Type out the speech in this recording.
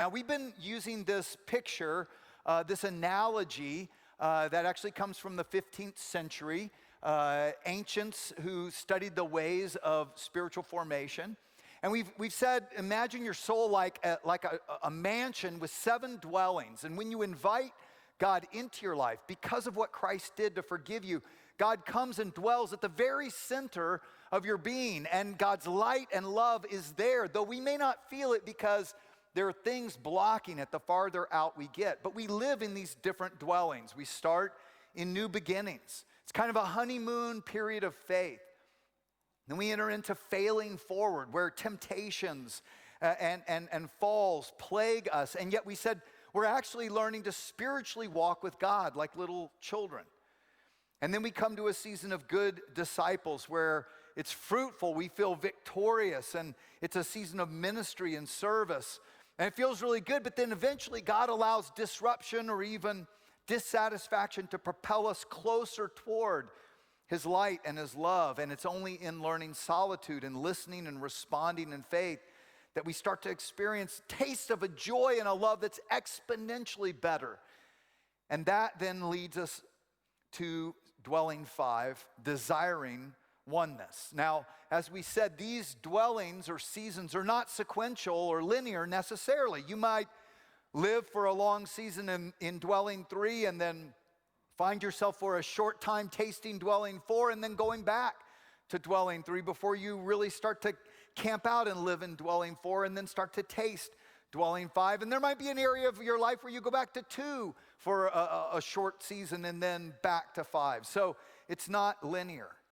Now, we've been using this picture, this analogy that actually comes from the 15th century, ancients who studied the ways of spiritual formation. And we've said, imagine your soul like a mansion with 7 dwellings. And when you invite God into your life, because of what Christ did to forgive you, God comes and dwells at the very center of your being. And God's light and love is there, though we may not feel it because there are things blocking it the farther out we get. But we live in these different dwellings. We start in new beginnings. It's kind of a honeymoon period of faith. Then we enter into failing forward, where temptations and falls plague us. And yet we said we're actually learning to spiritually walk with God like little children. And then we come to a season of good disciples where it's fruitful, we feel victorious, and it's a season of ministry and service. And it feels really good, but then eventually God allows disruption or even dissatisfaction to propel us closer toward His light and His love. And it's only in learning solitude and listening and responding in faith that we start to experience taste of a joy and a love that's exponentially better. And that then leads us to dwelling 5, desiring oneness. Now, as we said, these dwellings or seasons are not sequential or linear necessarily. You might live for a long season in dwelling 3 and then find yourself for a short time tasting dwelling 4 and then going back to dwelling 3 before you really start to camp out and live in dwelling 4 and then start to taste dwelling 5. And there might be an area of your life where you go back to 2 for a short season and then back to 5. So it's not linear.